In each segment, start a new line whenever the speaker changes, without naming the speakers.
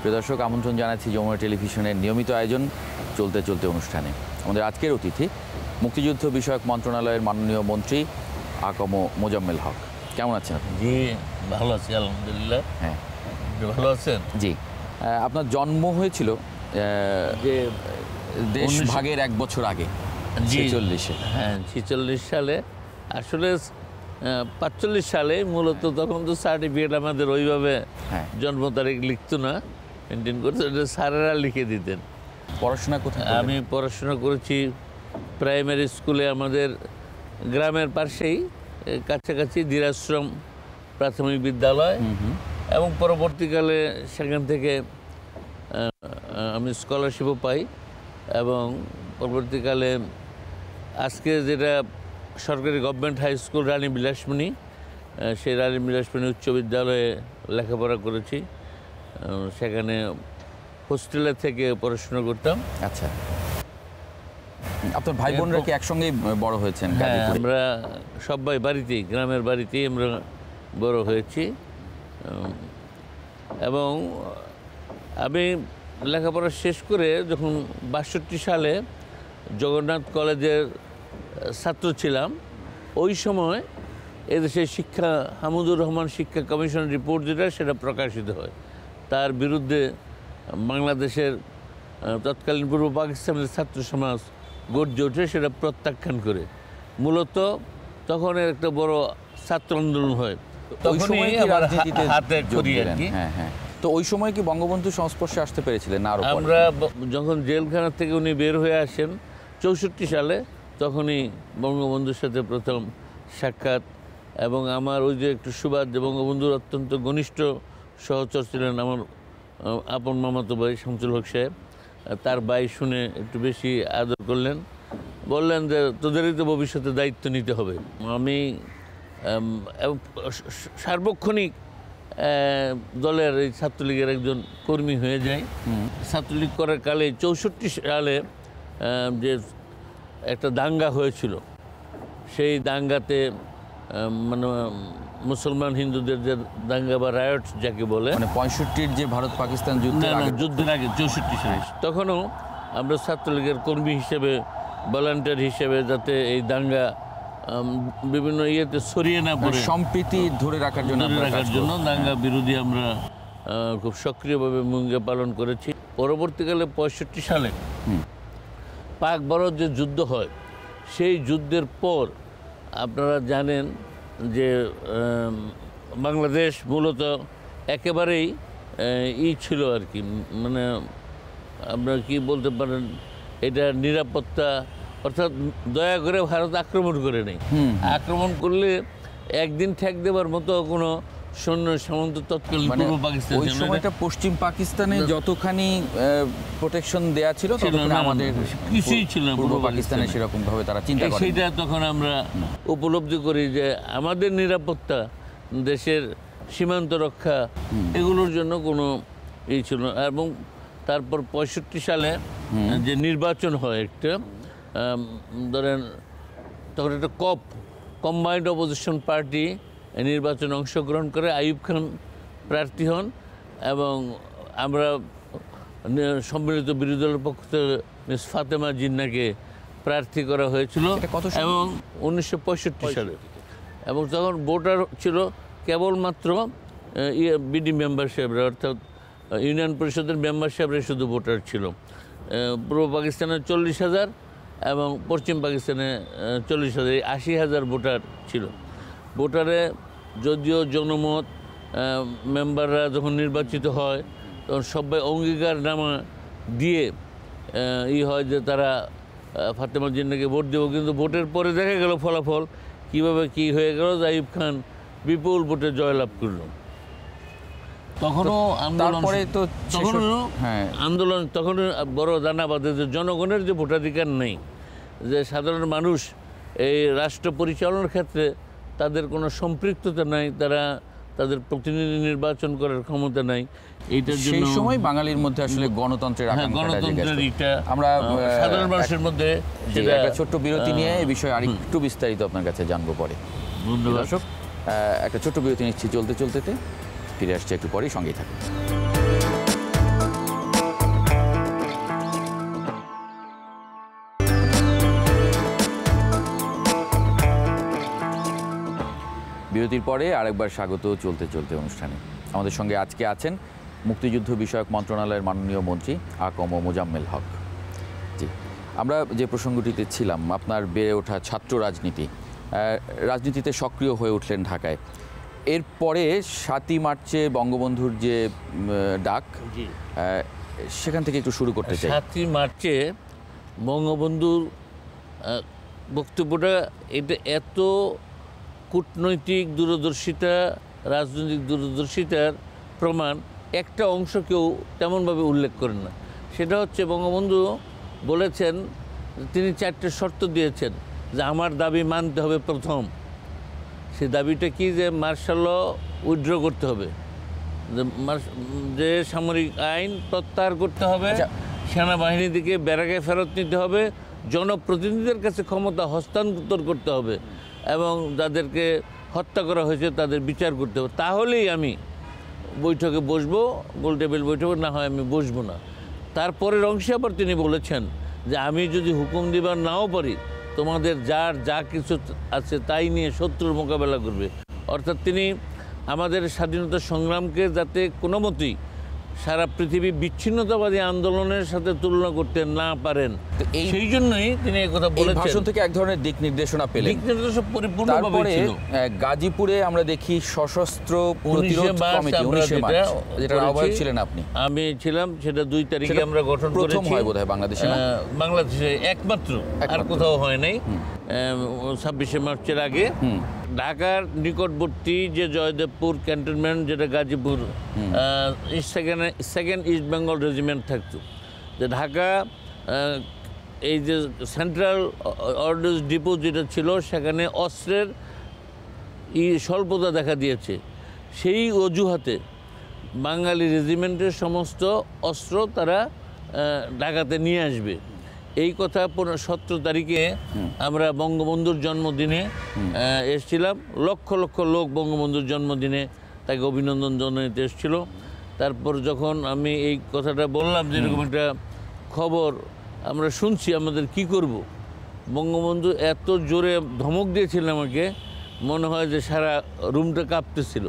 প্রিয় দর্শক, আমন্ত্রণ জানাচ্ছি যমুনা টেলিভিশনের নিয়মিত আয়োজন চলতে চলতে অনুষ্ঠানে। আমাদের আজকের অতিথি মুক্তিযুদ্ধ বিষয়ক মন্ত্রণালয়ের মাননীয় মন্ত্রী আকম মোজাম্মেল হক। কেমন আছেন আপনি?
জি, ভালো আছি আলহামদুলিল্লাহ।
হ্যাঁ,
ভালো আছেন?
জি। আপনার জন্ম হয়েছিল
যে
দেশ ভাগের 1 বছর আগে, 46-এ।
হ্যাঁ, 46 সালে। আসলে 45 সালে মূলত তখন তো সার্টিফিকেট আমাদের ওইভাবে জন্ম তারিখ লিখতো না, মেনটেন করতো, স্যারেরা লিখে দিতেন।
পড়াশোনা কোথায়?
আমি পড়াশোনা করেছি প্রাইমারি স্কুলে আমাদের গ্রামের পাশেই কাছাকাছি দিরাশ্রম প্রাথমিক বিদ্যালয়, এবং পরবর্তীকালে সেখান থেকে আমি স্কলারশিপও পাই, এবং পরবর্তীকালে আজকে যেটা সরকারি গভর্নমেন্ট হাই স্কুল রানী বিলাসমণি, সেই রানী বিলাসমণি উচ্চ বিদ্যালয়ে লেখাপড়া করেছি। সেখানে হোস্টেলে থেকে পড়াশোনা করতাম।
আচ্ছা, আপনার ভাই বোনরা কি একসঙ্গেই বড় হয়েছেন?
হ্যাঁ, আমরা সবাই বাড়িতেই, গ্রামের বাড়িতেই আমরা বড় হয়েছি। এবং আমি লেখাপড়া শেষ করে যখন 62 সালে জগন্নাথ কলেজের ছাত্র ছিলাম, ওই সময় এদেশের শিক্ষা হামিদুর রহমান শিক্ষা কমিশন রিপোর্ট যেটা, সেটা প্রকাশিত হয়। তার বিরুদ্ধে বাংলাদেশের তৎকালীন পূর্ব পাকিস্তানের ছাত্র সমাজ গর্জে ওঠে, সেটা প্রত্যাখ্যান করে। মূলত তখন একটা বড় ছাত্র আন্দোলন হয়। তখনই আবার হাতে করি আর কি।
হ্যাঁ হ্যাঁ। তো ওই সময় কি বঙ্গবন্ধু সংস্পর্শে আসতে পেরেছিলেন? না,
আমরা যখন জেলখানা থেকে উনি বের হয়ে আসেন 64 সালে, তখনই বঙ্গবন্ধুর সাথে প্রথম সাক্ষাৎ। এবং আমার ওই যে একটু সুবাদ, যে বঙ্গবন্ধুর অত্যন্ত ঘনিষ্ঠ সহচর ছিলেন আমার আপন মামাতো ভাই শামসুল হক সাহেব, তার ভাই শুনে একটু বেশি আদর করলেন, বললেন যে তোদেরই তো ভবিষ্যতে দায়িত্ব নিতে হবে। আমি সার্বক্ষণিক দলের এই ছাত্রলীগের একজন কর্মী হয়ে যাই। ছাত্রলীগ করার কালে 64 সালে যে একটা দাঙ্গা হয়েছিল, সেই দাঙ্গাতে মানে মুসলমান হিন্দুদের যে দাঙ্গা বা রায়ট যাকে বলে,
মানে 65-র যে ভারত পাকিস্তান যুদ্ধের
আগে 64 সালে, তখনও আমরা ছাত্রলীগের কর্মী হিসেবে, ভলান্টিয়ার হিসেবে, যাতে এই দাঙ্গা বিভিন্ন ইয়েতে ছড়িয়ে না পড়ে,
সম্প্রীতি ধরে রাখার জন্য
দাঙ্গা বিরোধী আমরা খুব সক্রিয়ভাবে ভূমিকা পালন করেছি। পরবর্তীকালে 65 সালে পাক ভারত যে যুদ্ধ হয়, সেই যুদ্ধের পর আপনারা জানেন যে বাংলাদেশ মূলত একেবারেই ছিল আর কি, মানে আপনারা কি বলতে পারেন, এটা নিরাপত্তা, অর্থাৎ দয়া করে ভারত আক্রমণ করে নেই। আক্রমণ করলে একদিন ঠেক দেবার মতো কোনো সৈন্য সামন্ত তৎকালীন পূর্ব পাকিস্তান,
ওই সময়টা পশ্চিম পাকিস্তানে যতখানি প্রোটেকশন দেয়া ছিল ততখানি আমাদের
কিছুই ছিল না
পূর্ব পাকিস্তানে সেরকম ভাবে তারা চিন্তা করে।
সেটা তখন আমরা উপলব্ধি করি যে আমাদের নিরাপত্তা, দেশের সীমান্ত রক্ষা, এগুলোর জন্য কোনো ছিল না। এবং তারপর 65 সালে যে নির্বাচন হয় একটা, ধরেন তখন একটা কম্বাইন্ড অপোজিশন পার্টি নির্বাচনে অংশগ্রহণ করে, আইয়ুব খান প্রার্থী হন, এবং আমরা সম্মিলিত বিরোধী দলের পক্ষ থেকে মিস ফাতেমা জিন্নাকে প্রার্থী করা হয়েছিল, এবং 1965 সালে। এবং তখন ভোটার ছিল কেবলমাত্র বিডি মেম্বারশিপরা, অর্থাৎ ইউনিয়ন পরিষদের মেম্বারশিপরা শুধু ভোটার ছিল। পূর্ব পাকিস্তানে 40,000 এবং পশ্চিম পাকিস্তানে 40,000, 80,000 ভোটার ছিল। ভোটারে যদিও জনমত, মেম্বাররা যখন নির্বাচিত হয় তখন সবাই অঙ্গীকারনামা দিয়ে হয় যে তারা ফাতেমা জিন্নাকে ভোট দেব, কিন্তু ভোটের পরে দেখা গেল ফলাফল কীভাবে কী হয়ে গেল, আইয়ুব খান বিপুল ভোটে জয়লাভ করল। তখনও আন্দোলন তখনও বড় দানা বাঁধে যে জনগণের যে ভোটাধিকার নেই, যে সাধারণ মানুষ এই রাষ্ট্র পরিচালনার ক্ষেত্রে তাদের কোনো সম্পৃক্ততা নাই, তারা তাদের প্রতিনিধি নির্বাচন করার ক্ষমতা নাই। এইটার জন্য
সেই সময় বাঙালির মধ্যে আসলে গণতন্ত্রের
আমরা সাধারণ মানুষের মধ্যে
একটা ছোট্ট বিরতি নিয়ে এই বিষয়ে আরেকটু বিস্তারিত আপনার কাছে জানবো পরে।
ধন্যবাদ।
একটা ছোট্ট বিরতি নিচ্ছি, চলতে চলতে ফিরে আসছে একটু পরেই, সঙ্গেই থাকুন। বিরতির পরে আরেকবার স্বাগত চলতে চলতে অনুষ্ঠানে। আমাদের সঙ্গে আজকে আছেন মুক্তিযুদ্ধ বিষয়ক মন্ত্রণালয়ের মাননীয় মন্ত্রী আকম মোজাম্মেল হক। জি, আমরা যে প্রসঙ্গটিতে ছিলাম, আপনার বেড়ে ওঠা ছাত্র রাজনীতি, রাজনীতিতে সক্রিয় হয়ে উঠলেন ঢাকায়। এরপরে 7ই মার্চে বঙ্গবন্ধুর যে ডাক, সেখান থেকে একটু শুরু করতে চাই।
7ই মার্চে বঙ্গবন্ধুর বক্তব্যটা এটা এত কূটনৈতিক দূরদর্শিতা, রাজনৈতিক দূরদর্শিতার প্রমাণ একটা অংশ কেউ তেমনভাবে উল্লেখ করেন না। সেটা হচ্ছে বঙ্গবন্ধু বলেছেন, তিনি 4টে শর্ত দিয়েছেন যে আমার দাবি মানতে হবে। প্রথম সেই দাবিটা কি, যে মার্শাল ল উইথড্র করতে হবে, যে সামরিক আইন প্রত্যাহার করতে হবে, সেনাবাহিনী থেকে ব্যারাকে ফেরত নিতে হবে, জনপ্রতিনিধিদের কাছে ক্ষমতা হস্তান্তর করতে হবে এবং যাদেরকে হত্যা করা হয়েছে তাদের বিচার করতে হবে। তাহলেই আমি বৈঠকে বসবো, গোলটেবিল বৈঠকে, না হয় আমি বসবো না। তারপরের অংশে আবার তিনি বলেছেন যে আমি যদি হুকুম দিবার নাও পারি, তোমাদের যার যা কিছু আছে তাই নিয়ে শত্রুর মোকাবেলা করবে। অর্থাৎ তিনি আমাদের স্বাধীনতা সংগ্রামকে যাতে কোনো মতেই সারা পৃথিবী বিচ্ছিন্নতাবাদী আন্দোলনের সাথে তুলনা করতে না পারেন, সেই জন্যই তিনি এই কথা বলেছেন।
ভাষণ থেকে এক ধরনের দিক নির্দেশনা পেলেন।
দিক নির্দেশনা পরিপূর্ণভাবে ছিল।
গাজীপুরে আমরা দেখি সশস্ত্র প্রতিরোধ কমিটি, 19 মার্চ, যেটার আহ্বায়ক ছিলেন আপনি। আমি
ছিলাম। সেটা 2 তারিখে আমরা গঠন করেছি।
প্রথম হয় বোধহয় বাংলাদেশে,
বাংলাদেশে একমাত্র, আর কোথাও হয় নাই। 26শে মার্চের আগে ঢাকার নিকটবর্তী যে জয়দেবপুর ক্যান্টনমেন্ট, যেটা Gazipur, second east Bengal regiment থাকতো, যে ঢাকা এই যে সেন্ট্রাল অর্ডিন্যান্স ডিপো যেটা ছিল, সেখানে অস্ত্রের স্বল্পতা দেখা দিয়েছে। সেই অজুহাতে বাঙালি রেজিমেন্টের সমস্ত অস্ত্র তারা ঢাকাতে নিয়ে আসবে। এই কথা 17 তারিখে আমরা বঙ্গবন্ধুর জন্মদিনে এসেছিলাম। লক্ষ লক্ষ লোক বঙ্গবন্ধুর জন্মদিনে তাকে অভিনন্দন জানাতে এসেছিল। তারপর যখন আমি এই কথাটা বললাম যে এরকম একটা খবর আমরা শুনছি, আমাদের কি করব, বঙ্গবন্ধু এত জোরে ধমক দিয়েছিলেন আমাকে, মনে হয় যে সারা রুমটা কাঁপতেছিল।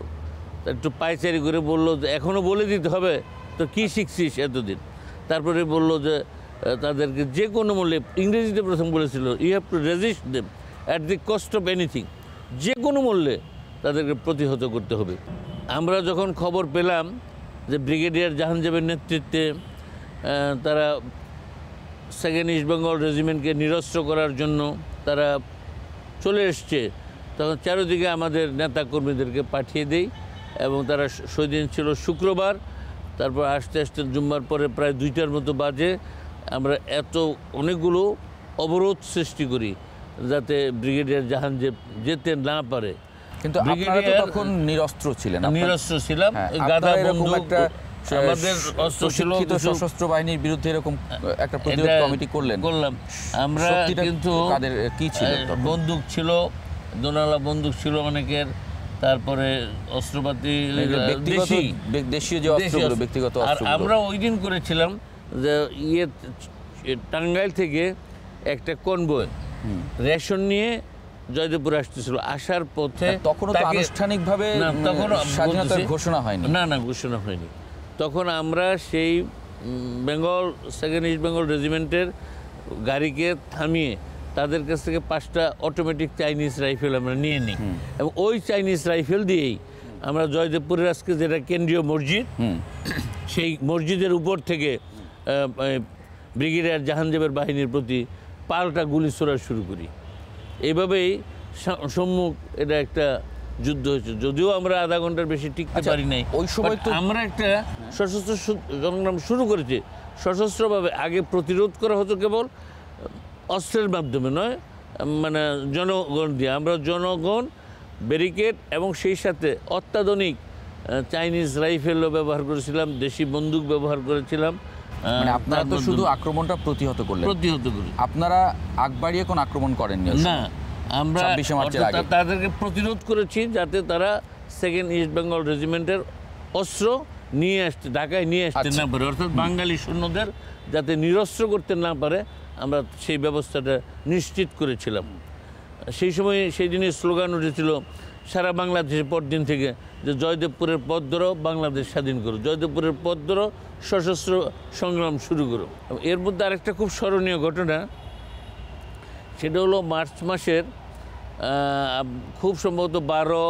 একটু পায়চারি করে বললো যে এখনও বলে দিতে হবে, তো কী শিখছিস এতদিন। তারপরে বললো যে তাদেরকে যে কোনো মূল্যে, ইংরেজিতে প্রথম বলেছিল, you have to resist them at the cost of anything, যে কোনো মূল্যে তাদেরকে প্রতিহত করতে হবে। আমরা যখন খবর পেলাম যে ব্রিগেডিয়ার জাহাঙ্গীরের নেতৃত্বে তারা সেকেন্ড ইস্ট বেঙ্গল রেজিমেন্টকে নিরস্ত্র করার জন্য তারা চলে এসছে, তখন চারিদিকে আমাদের নেতা কর্মীদেরকে পাঠিয়ে দেই এবং তারা, সেদিন ছিল শুক্রবার, তারপর আস্তে আস্তে জুম্মার পরে প্রায় 2টার মতো বাজে আমরা অনেকগুলো অবরোধ সৃষ্টি করি যাতে ব্রিগেডিয়ার জাহাঙ্গীর যেতে না পারে।
কিন্তু আপনারা তো তখন নিরস্ত্র ছিলেন।
নিরস্ত্র ছিলাম, গাদা বন্দুক, আমাদের অস্ত্র ছিল।
সশস্ত্র বাহিনীর বিরুদ্ধে এরকম একটা প্রতিরোধ কমিটি করলাম আমরা, কিন্তু তাদের কি ছিল?
বন্দুক ছিল, দোনালা বন্দুক ছিল অনেকের, তারপরে অস্ত্রপাতি
দেশীয় যে অস্ত্রগুলো, ব্যক্তিগত অস্ত্র।
আর আমরা ওই দিন করেছিলাম যে টাঙ্গাইল থেকে একটা কনভয় রেশন নিয়ে জয়দেবপুর আসতেছিল, আসার পথে
তখনও তো আনুষ্ঠানিকভাবে স্বাধীনতার ঘোষণা হয়নি।
না, ঘোষণা হয়নি। তখন আমরা সেই বেঙ্গল সেকেন্ড ইস্ট বেঙ্গল রেজিমেন্টের গাড়িকে থামিয়ে তাদের কাছ থেকে 5টা অটোমেটিক চাইনিজ রাইফেল আমরা নিয়ে নিই এবং ওই চাইনিজ রাইফেল দিয়েই আমরা জয়দেবপুরের আজকে যেটা কেন্দ্রীয় মসজিদ, সেই মসজিদের উপর থেকে ব্রিগেডিয়ার জাহাঙ্গীরের বাহিনীর প্রতি পাল্টা গুলি ছোড়া শুরু করি। এইভাবেই সম্মুখ এটা একটা যুদ্ধ হয়েছে, যদিও আমরা আধা ঘন্টার বেশি টিকতে পারি নাই। ওই সময় তো আমরা একটা সশস্ত্র সংগ্রাম শুরু করেছি সশস্ত্রভাবে। আগে প্রতিরোধ করা হতো কেবল অস্ত্রের মাধ্যমে নয়, মানে জনগণ দিয়ে। আমরা জনগণ, ব্যারিকেড এবং সেই সাথে অত্যাধুনিক চাইনিজ রাইফেলও ব্যবহার করেছিলাম, দেশি বন্দুক ব্যবহার করেছিলাম।
আপনারা তো শুধু আক্রমণটা প্রতিহত করি। আপনারা আগ বাড়িয়ে কোন আক্রমণ করেননি?
না, আমরা তাদেরকে প্রতিরোধ করেছি যাতে তারা সেকেন্ড ইস্ট বেঙ্গল রেজিমেন্টের অস্ত্র নিয়ে আসতে, ঢাকায় নিয়ে আসতে না পারে, অর্থাৎ বাঙালি সৈন্যদের যাতে নিরস্ত্র করতে না পারে, আমরা সেই ব্যবস্থাটা নিশ্চিত করেছিলাম। সেই সময় সেই দিনের স্লোগান উঠেছিল সারা বাংলাদেশের পরদিন থেকে যে জয়দেবপুরের পথ ধরো, বাংলাদেশ স্বাধীন করো, জয়দেবপুরের পথ ধরো, সশস্ত্র সংগ্রাম শুরু করো। এর মধ্যে আরেকটা খুব স্মরণীয় ঘটনা, সেটা হলো মার্চ মাসের খুব সম্ভবত 12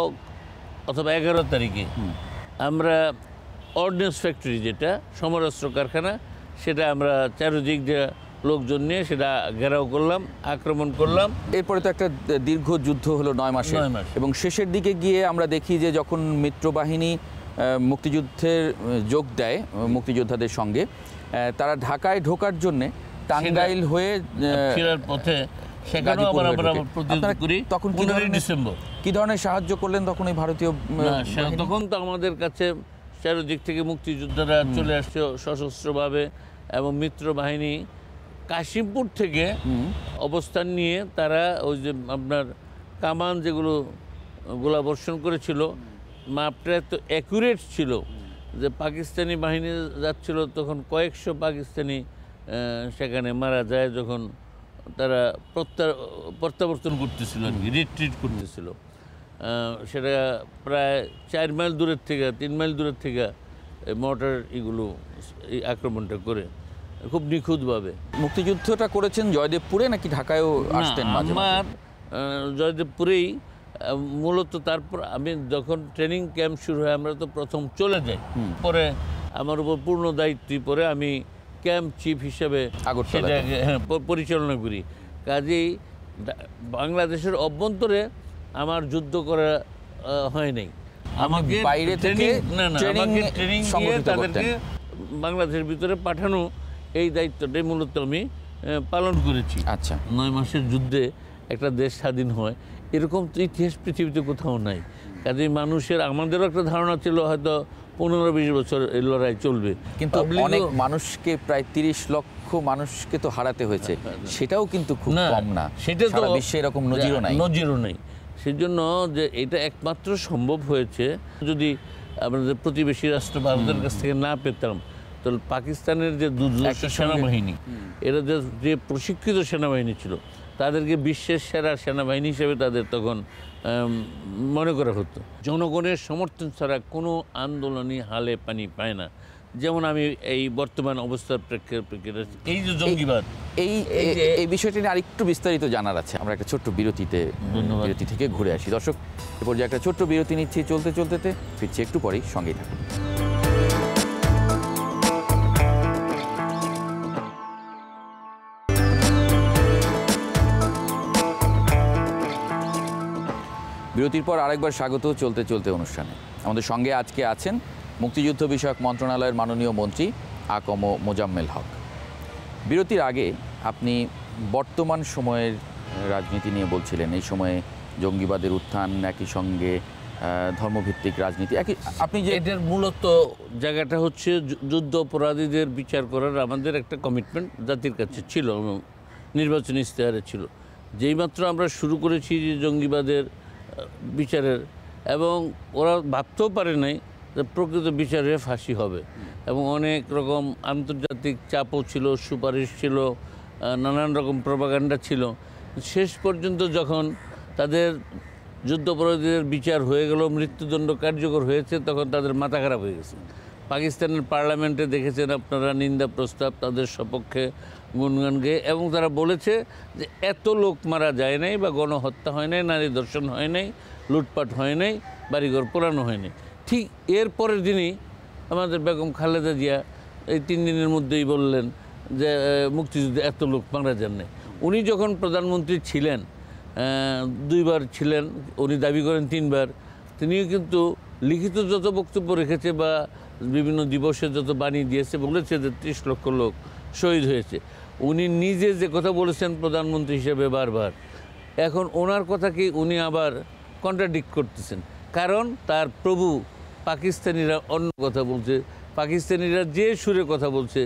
অথবা 11 তারিখে আমরা অর্ডিন্যান্স ফ্যাক্টরি, যেটা সমরাস্ত্র কারখানা, সেটা আমরা চারিদিক দিয়ে লোকজন নিয়ে সেটা ঘেরাও করলাম, আক্রমণ করলাম।
এরপরে তো একটা দীর্ঘ যুদ্ধ হলো 9 মাসে,
9 মাস।
এবং শেষের দিকে গিয়ে আমরা দেখি যে যখন মিত্রবাহিনী মুক্তিযুদ্ধের যোগ দেয় মুক্তিযোদ্ধাদের সঙ্গে, তারা ঢাকায় ঢোকার জন্যে টাঙ্গাইল হয়ে
ফেরার পথে সেখানেও আবার আমরা প্রতিরোধ করি।
তখন
15 ডিসেম্বর
কি ধরনের সাহায্য করলেন তখন এই ভারতীয়
তখন তো আমাদের কাছে চারিদিক থেকে মুক্তিযোদ্ধারা চলে আসছে সশস্ত্রভাবে, এবং মিত্র বাহিনী কাশিমপুর থেকে অবস্থান নিয়ে তারা ওই যে আপনার কামান যেগুলো গোলাবর্ষণ করেছিল, মাপটা এত অ্যাকুরেট ছিল যে পাকিস্তানি বাহিনী যাচ্ছিল তখন কয়েকশো পাকিস্তানি সেখানে মারা যায় যখন তারা প্রত্যাবর্তন করতেছিল আর কি, রিট্রিট করতেছিল। সেটা প্রায় 4 মাইল দূরের থেকে 3 মাইল দূরের থেকে মর্টার এগুলো এই আক্রমণটা করে খুব নিখুঁতভাবে।
মুক্তিযুদ্ধটা করেছেন জয়দেবপুরে নাকি ঢাকায়ও আসতেন মাঝে মাঝে?
আমার জয়দেবপুরেই মূলত। তারপর আমি যখন ট্রেনিং ক্যাম্প শুরু হয় আমরা তো প্রথম চলে যাই, পরে আমার উপর পূর্ণ দায়িত্ব পরে আমি ক্যাম্প চিফ হিসেবে সেটাকে পরিচালনা করি। কাজেই বাংলাদেশের অভ্যন্তরে আমার যুদ্ধ করা হয় নাই, আমাকে
বাইরে থেকে
ট্রেনিং দিয়ে তাদেরকে বাংলাদেশের ভিতরে পাঠানো, এই দায়িত্বটাই মূলত আমি পালন করেছি।
আচ্ছা,
9 মাসের যুদ্ধে একটা দেশ স্বাধীন হয়, এরকম তো ইতিহাস পৃথিবীতে কোথাও নাই। কাজে মানুষের, আমাদেরও একটা ধারণা ছিল হয়তো 15-20 বছর এই লড়াই চলবে,
কিন্তু অনেক মানুষকে, প্রায় 30 লক্ষ মানুষকে তো হারাতে হয়েছে, সেটাও কিন্তু খুব কম না।
সেটা তো
বিশ্বে এরকম নজিরও নাই।
সেজন্য যে এটা একমাত্র সম্ভব হয়েছে, যদি আমাদের প্রতিবেশী রাষ্ট্র ভারতের কাছ থেকে না পেতাম, তো পাকিস্তানের যে দুর্ধর্ষ সেনাবাহিনী, এরা যে প্রশিক্ষিত সেনাবাহিনী ছিল, তাদেরকে বিশ্বের সেরা সেনাবাহিনী হিসেবে তাদের তখন মনে করা হতো। জনগণের সমর্থন ছাড়া কোনো আন্দোলনই হালে পানি পায় না। যেমন আমি এই বর্তমান অবস্থার প্রেক্ষিতে এই যে জঙ্গিবাদ,
এই বিষয়টি নিয়ে আরেকটু বিস্তারিত জানার আছে। আমরা একটা ছোট্ট বিরতি থেকে ঘুরে আসি। দর্শক, এ পর্যায়ে একটা ছোট্ট বিরতি নিচ্ছি, চলতে ফিরছি একটু পরেই, সঙ্গেই থাকুন। বিরতির পর আরেকবার স্বাগত চলতে অনুষ্ঠানে। আমাদের সঙ্গে আজকে আছেন মুক্তিযুদ্ধ বিষয়ক মন্ত্রণালয়ের মাননীয় মন্ত্রী আকম মোজাম্মেল হক। বিরতির আগে আপনি বর্তমান সময়ের রাজনীতি নিয়ে বলছিলেন, এই সময়ে জঙ্গিবাদের উত্থান, একই সঙ্গে ধর্মভিত্তিক রাজনীতি, আপনি যে
এটার মূলত জায়গাটা হচ্ছে যুদ্ধ অপরাধীদের বিচার করার আমাদের একটা কমিটমেন্ট জাতির কাছে ছিল, নির্বাচনী ইশতেহারে ছিল। যেইমাত্র আমরা শুরু করেছি যে জঙ্গিবাদের বিচারের, এবং ওরা ভাবতেও পারে নাই যে প্রকৃত বিচারে ফাঁসি হবে, এবং অনেক রকম আন্তর্জাতিক চাপও ছিল, সুপারিশ ছিল, নানান রকম প্রপাগান্ডা ছিল। শেষ পর্যন্ত যখন তাদের যুদ্ধাপরাধীদের বিচার হয়ে গেল, মৃত্যুদণ্ড কার্যকর হয়েছে, তখন তাদের মাথা খারাপ হয়ে গেছে। পাকিস্তানের পার্লামেন্টে দেখেছেন আপনারা নিন্দা প্রস্তাব তাদের সপক্ষে গুনগান গেয়ে, এবং তারা বলেছে যে এত লোক মারা যায় নাই, বা গণহত্যা হয় নাই, নারী ধর্ষণ হয় নাই, লুটপাট হয় নাই, বাড়িঘর পোড়ানো হয় নাই। ঠিক এর পরের দিনই আমাদের বেগম খালেদা জিয়া এই 3 দিনের মধ্যেই বললেন যে মুক্তিযুদ্ধে এত লোক মারা যান নাই। উনি যখন প্রধানমন্ত্রী ছিলেন, 2 বার ছিলেন, উনি দাবি করেন 3 বার, তিনিও কিন্তু লিখিত যত বক্তব্য রেখেছে বা বিভিন্ন দিবসে যত বাণী দিয়েছে, বলেছে যে 30 লক্ষ লোক শহীদ হয়েছে। উনি নিজে যে কথা বলেছেন প্রধানমন্ত্রী হিসেবে বারবার, এখন ওনার কথাকে উনি আবার কন্ট্রাডিক্ট করতেছেন, কারণ তার প্রভু পাকিস্তানিরা অন্য কথা বলছে, পাকিস্তানিরা যে সুরে কথা বলছে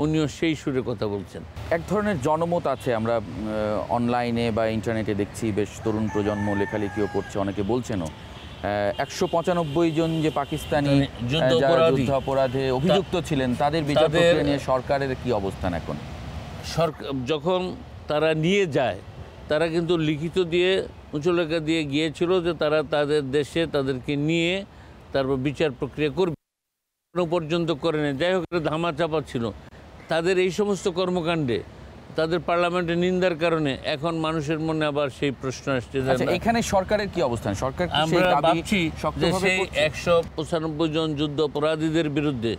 উনিও সেই সুরে কথা বলছেন।
এক ধরনের জনমত আছে, আমরা অনলাইনে বা ইন্টারনেটে দেখছি, বেশ তরুণ প্রজন্ম লেখালেখিও করছে, অনেকে বলছেনও 195 জন যে পাকিস্তানি যুদ্ধাপরাধে অভিযুক্ত ছিলেন, তাদের বিচার প্রক্রিয়া নিয়ে সরকারের কি অবস্থান এখন?
সরকার যখন তারা নিয়ে যায়, তারা কিন্তু লিখিত দিয়ে মুচলেখা দিয়ে গিয়েছিল যে তারা তাদের দেশে তাদেরকে নিয়ে তারপর বিচার প্রক্রিয়া করবে, এখনো পর্যন্ত করে নেই। যাই হোক, এটা ধামাচাপা ছিল তাদের এই সমস্ত কর্মকাণ্ডে, তাদের পার্লামেন্টে নিন্দার কারণে এখন মানুষের মনে আবার সেই প্রশ্ন আসছে যে
আচ্ছা, এখানে সরকারের কি অবস্থান? সরকার কি সেই
আমরা
দাবি
ভাবছি যে
শক্তভাবে
সেই
করছে?
195 জন যুদ্ধ অপরাধীদের বিরুদ্ধে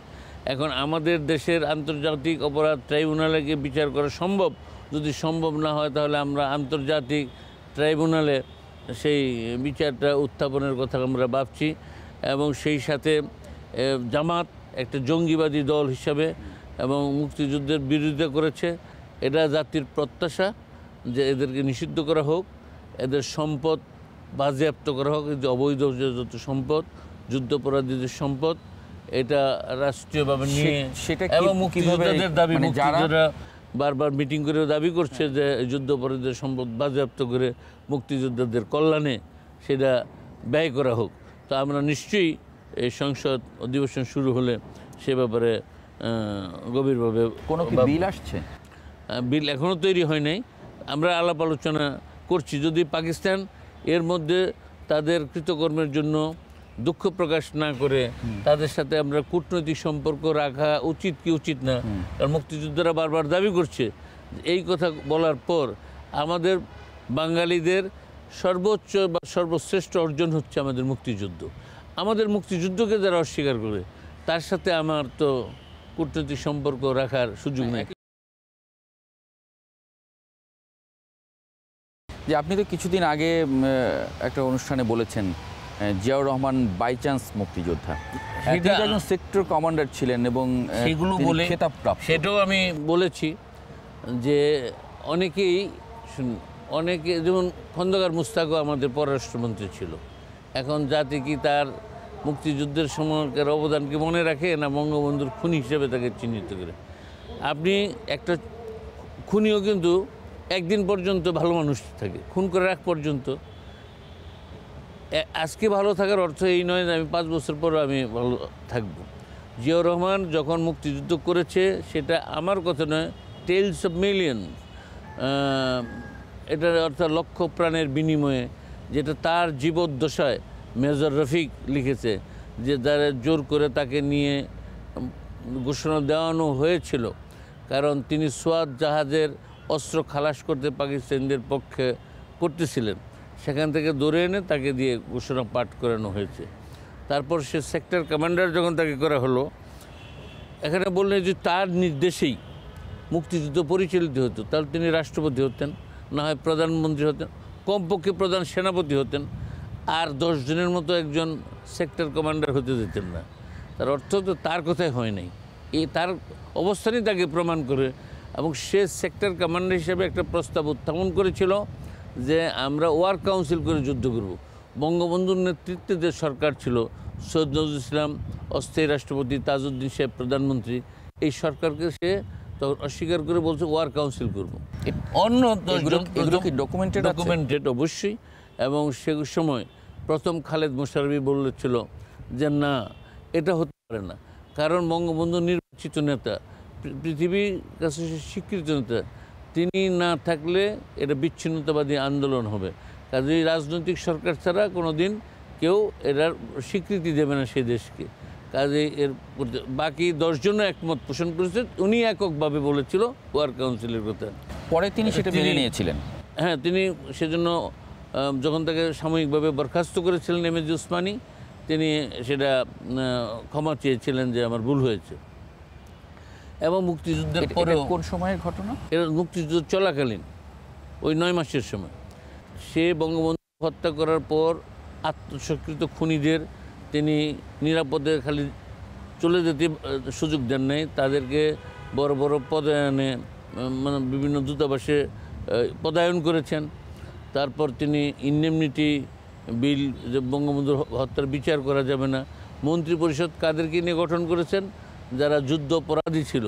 এখন আমাদের দেশের আন্তর্জাতিক অপরাধ ট্রাইব্যুনালে গিয়ে বিচার করা সম্ভব। যদি সম্ভব না হয় তাহলে আমরা আন্তর্জাতিক ট্রাইব্যুনালে সেই বিচারটা উত্থাপনের কথা আমরা ভাবছি। এবং সেই সাথে জামাত একটা জঙ্গিবাদী দল হিসাবে এবং মুক্তিযুদ্ধের বিরোধিতা করেছে। এটা জাতির প্রত্যাশা যে এদেরকে নিষিদ্ধ করা হোক, এদের সম্পদ বাজেয়াপ্ত করা হোক। যে অবৈধ যত সম্পদ, যুদ্ধাপরাধীদের সম্পদ, এটা রাষ্ট্রীয়ভাবে নিয়ে
সেটা
এবং মুক্তিযোদ্ধাদের দাবি,
মানে
মুক্তিযোদ্ধারা বারবার মিটিং করে দাবি করছে যে যুদ্ধাপরাধীদের সম্পদ বাজেয়াপ্ত করে মুক্তিযোদ্ধাদের কল্যাণে সেটা ব্যয় করা হোক। তো আমরা নিশ্চয়ই এই সংসদ অধিবেশন শুরু হলে সে ব্যাপারে গভীরভাবে
কোনো কি বিল আসছে?
বিল এখনও তৈরি হয় নাই, আমরা আলাপ আলোচনা করছি। যদি পাকিস্তান এর মধ্যে তাদের কৃতকর্মের জন্য দুঃখ প্রকাশ না করে তাদের সাথে আমরা কূটনৈতিক সম্পর্ক রাখা উচিত কি উচিত না, কারণ মুক্তিযোদ্ধারা বারবার দাবি করছে। এই কথা বলার পর আমাদের বাঙালিদের সর্বোচ্চ বা সর্বশ্রেষ্ঠ অর্জন হচ্ছে আমাদের মুক্তিযুদ্ধ। আমাদের মুক্তিযুদ্ধকে যারা অস্বীকার করে তার সাথে আমার তো কূটনৈতিক সম্পর্ক রাখার সুযোগ নেই।
যে আপনি তো কিছুদিন আগে একটা অনুষ্ঠানে বলেছেন জিয়াউর রহমান বাই চান্স মুক্তিযোদ্ধা, তিনি একজন সেক্টর কমান্ডার ছিলেন এবং
সেগুলো
তিনি
বলে
খেতাবপ্রাপ্ত।
সেটাও আমি বলেছি যে অনেকে যেমন খন্দকার মুস্তাকও আমাদের পররাষ্ট্রমন্ত্রী ছিল। এখন জাতি কি তার মুক্তিযুদ্ধের সময়কার অবদানকে মনে রাখে না বঙ্গবন্ধুর খুনি হিসেবে তাকে চিহ্নিত করে? আপনি একটা খুনিও কিন্তু একদিন পর্যন্ত ভালো মানুষ থাকে, খুন করে রাখ পর্যন্ত। আজকে ভালো থাকার অর্থ এই নয় যে আমি 5 বছর পর আমি ভালো থাকব। জিয়াউর রহমান যখন মুক্তিযুদ্ধ করেছে, সেটা আমার কথা নয়, টেলস অফ মিলিয়ন, এটার অর্থাৎ লক্ষ প্রাণের বিনিময়ে, যেটা তার জীবদ্দশায় মেজর রফিক লিখেছে যে যারা জোর করে তাকে নিয়ে ঘোষণা দেওয়ানো হয়েছিল, কারণ তিনি সোয়াত জাহাজের অস্ত্র খালাস করতে পাকিস্তানিদের পক্ষে করতেছিলেন, সেখান থেকে ধরে এনে তাকে দিয়ে ঘোষণা পাঠ করানো হয়েছে। তারপর সে সেক্টর কমান্ডার যখন তাকে করা হলো, এখানে বললেন যে তার নির্দেশেই মুক্তিযুদ্ধ পরিচালিত হতো, তাহলে তিনি রাষ্ট্রপতি হতেন, না হয় প্রধানমন্ত্রী হতেন, কমপক্ষে প্রধান সেনাপতি হতেন, আর 10 জনের মতো একজন সেক্টর কমান্ডার হতে দিতেন না। তার অর্থ তো তার কথাই হয় নাই, এই তার অবস্থানই তাকে প্রমাণ করে। এবং সে সেক্টর কমান্ডার হিসেবে একটা প্রস্তাব উত্থাপন করেছিল যে আমরা ওয়ার কাউন্সিল করে যুদ্ধ করব। বঙ্গবন্ধুর নেতৃত্বে যে সরকার ছিল, সৈয়দ নজরুল ইসলাম অস্থায়ী রাষ্ট্রপতি, তাজউদ্দিন সাহেব প্রধানমন্ত্রী, এই সরকারকে সে তখন অস্বীকার করে বলছে ওয়ার কাউন্সিল করব। অন্য ডকুমেন্টেড অবশ্যই। এবং সে সময় প্রথম খালেদ মোশাররফি বলেছিল যে না, এটা হতে পারে না, কারণ বঙ্গবন্ধু নির্বাচিত নেতা, পৃথিবীর কাছে স্বীকৃত নেতা, তিনি না থাকলে এটা বিচ্ছিন্নতাবাদী আন্দোলন হবে। কাজেই রাজনৈতিক সরকার ছাড়া কোনো দিন কেউ এটার স্বীকৃতি দেবে না সেই দেশকে। কাজেই এর বাকি 10 জনও একমত পোষণ করেছে, উনি এককভাবে বলেছিল ওয়ার কাউন্সিলের কথা।
পরে তিনি সেটা মেনে নিয়েছিলেন।
হ্যাঁ, তিনি সেজন্য যখন তাকে সাময়িকভাবে বরখাস্ত করেছিলেন এমএজি ওসমানী, তিনি সেটা ক্ষমা চেয়েছিলেন যে আমার ভুল হয়েছে। এবং মুক্তিযুদ্ধের পরেও,
কোন সময়ের ঘটনা?
এটা মুক্তিযুদ্ধ চলাকালীন ওই 9 মাসের সময়, সে বঙ্গবন্ধু হত্যা করার পর আত্মস্বীকৃত খুনিদের তিনি নিরাপদে খালি চলে যেতে সুযোগ দেন নাই, তাদেরকে বড় বড় পদায়নে, মানে বিভিন্ন দূতাবাসে পদায়ন করেছেন। তারপর তিনি ইনডেমনিটি বিল, যে বঙ্গবন্ধুর হত্যার বিচার করা যাবে না, মন্ত্রী পরিষদ কাদেরকে নিয়ে গঠন করেছেন? যারা যুদ্ধ অপরাধী ছিল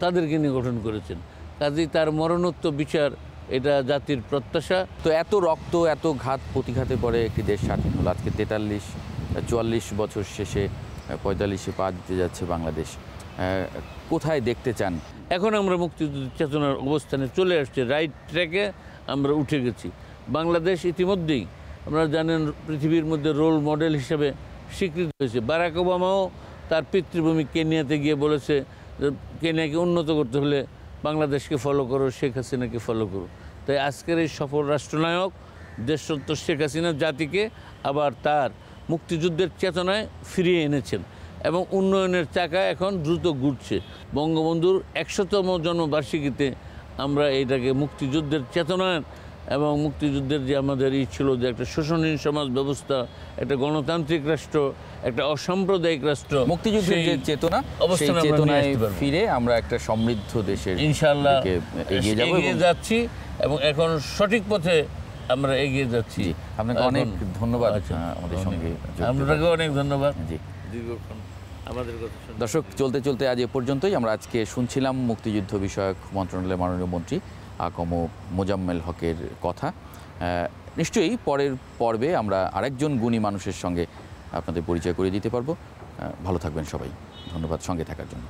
তাদেরকে নিয়ে গঠন করেছেন। কাজেই তার মরণোত্তর বিচার, এটা জাতির প্রত্যাশা।
তো এত রক্ত, এত ঘাত প্রতিঘাতে পরে একটি দেশ স্বাধীন হলো। আজকে 43-44 বছর শেষে 45-এ পা দিতে যাচ্ছে বাংলাদেশ। কোথায় দেখতে চান?
এখন আমরা মুক্তিযুদ্ধ চেতনার অবস্থানে চলে আসছি, রাইট ট্র্যাকে আমরা উঠে গেছি। বাংলাদেশ ইতিমধ্যেই আপনারা জানেন পৃথিবীর মধ্যে রোল মডেল হিসেবে স্বীকৃত হয়েছে। বারাক ওবামাও তার পিতৃভূমি কেনিয়াতে গিয়ে বলেছে যে কেনিয়াকে উন্নত করতে হলে বাংলাদেশকে ফলো করো, শেখ হাসিনাকে ফলো করো। তাই আজকের এই সফল রাষ্ট্রনায়ক দেশরত্ন শেখ হাসিনা জাতিকে আবার তার মুক্তিযুদ্ধের চেতনায় ফিরিয়ে এনেছেন এবং উন্নয়নের চাকা এখন দ্রুত ঘুরছে। বঙ্গবন্ধুর 100তম জন্মবার্ষিকীতে আমরা এইটাকে মুক্তিযুদ্ধের চেতনার এবং মুক্তিযুদ্ধের যে আমাদের ছিল যে একটা শোষণহীন সমাজ ব্যবস্থা, একটা গণতান্ত্রিক রাষ্ট্র, একটা অসাম্প্রদায়িক রাষ্ট্র,
মুক্তিযুদ্ধের যে চেতনা, সেই চেতনায় ফিরে আমরা একটা সমৃদ্ধ দেশের
ইনশাআল্লাহ
এগিয়ে
যাচ্ছি এবং এখন সঠিক পথে আমরা এগিয়ে যাচ্ছি।
আপনাকে অনেক ধন্যবাদ আমাদের সঙ্গে।
আপনাকে অনেক ধন্যবাদ।
জি,
দীর্ঘক্ষণ আমাদের কথা শুনতে।
দর্শক, চলতে চলতে আজ এ পর্যন্তই। আমরা আজকে শুনছিলাম মুক্তিযুদ্ধ বিষয়ক মন্ত্রণালয়ের মাননীয় মন্ত্রী আকম মোজাম্মেল হকের কথা। নিশ্চয়ই পরের পর্বে আমরা আরেকজন গুণী মানুষের সঙ্গে আপনাদের পরিচয় করে দিতে পারবো। ভালো থাকবেন সবাই। ধন্যবাদ সঙ্গে থাকার জন্য।